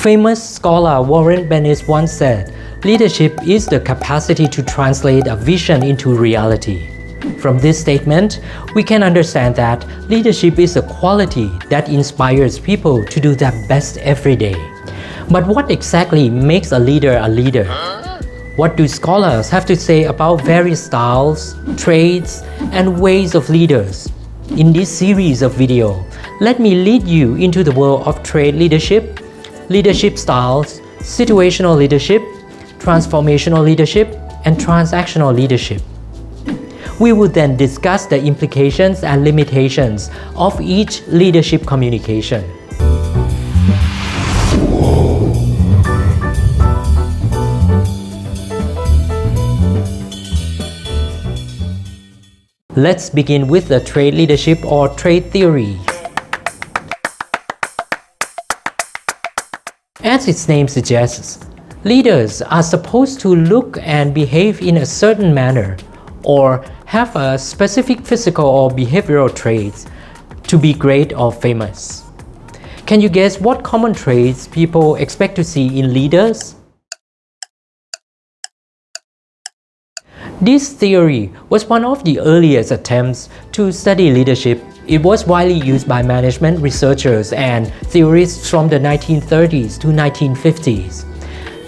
Famous scholar Warren Bennis once said, "Leadership is the capacity to translate a vision into reality." From this statement, we can understand that leadership is a quality that inspires people to do their best every day. But what exactly makes a leader a leader? What do scholars have to say about various styles, traits, and ways of leaders? In this series of video, let me lead you into the world of trait leadership, leadership styles, situational leadership, transformational leadership, and transactional leadership. We will then discuss the implications and limitations of each leadership communication. Let's begin with the trait leadership or trait theory. As its name suggests, leaders are supposed to look and behave in a certain manner or have a specific physical or behavioral traits to be great or famous. Can you guess what common traits people expect to see in leaders? This theory was one of the earliest attempts to study leadership. It was widely used by management researchers and theorists from the 1930s to 1950s.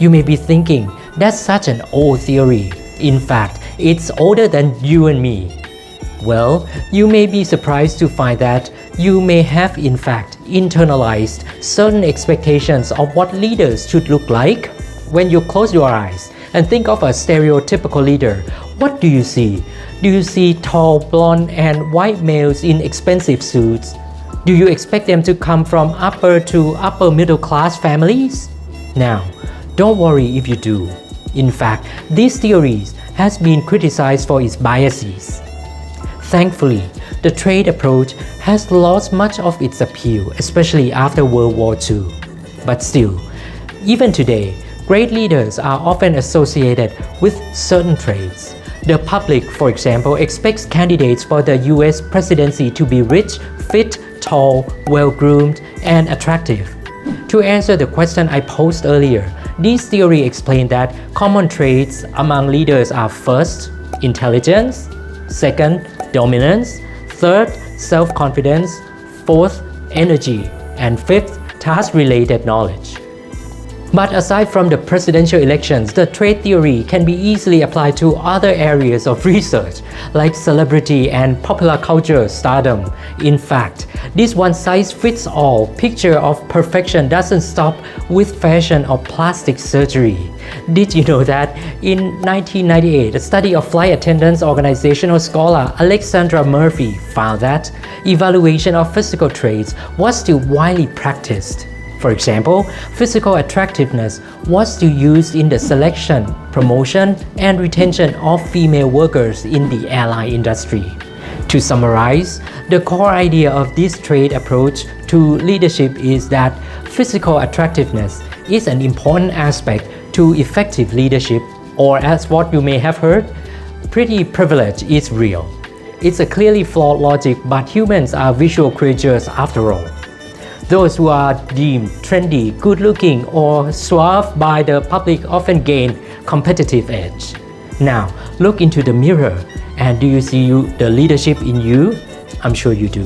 You may be thinking, that's such an old theory. In fact, it's older than you and me. Well, you may be surprised to find that you may have in fact internalized certain expectations of what leaders should look like. When you close your eyes and think of a stereotypical leader, what do you see? Do you see tall, blonde, and white males in expensive suits? Do you expect them to come from upper to upper middle class families? Now, don't worry if you do. In fact, this theory has been criticized for its biases. Thankfully, the trait approach has lost much of its appeal, especially after World War II. But still, even today, great leaders are often associated with certain traits. The public, for example, expects candidates for the US presidency to be rich, fit, tall, well-groomed, and attractive. To answer the question I posed earlier, this theory explained that common traits among leaders are first, intelligence, second, dominance, third, self-confidence, fourth, energy, and fifth, task-related knowledge. But aside from the presidential elections, the trait theory can be easily applied to other areas of research, like celebrity and popular culture stardom. In fact, this one-size-fits-all picture of perfection doesn't stop with fashion or plastic surgery. Did you know that in 1998, a study of flight attendants organizational scholar Alexandra Murphy found that evaluation of physical traits was still widely practiced? For example, physical attractiveness was still used in the selection, promotion, and retention of female workers in the airline industry. To summarize, the core idea of this trait approach to leadership is that physical attractiveness is an important aspect to effective leadership, or as what you may have heard, pretty privilege is real. It's a clearly flawed logic, but humans are visual creatures after all. Those who are deemed trendy, good-looking, or suave by the public often gain competitive edge. Now, look into the mirror, and do you see the leadership in you? I'm sure you do.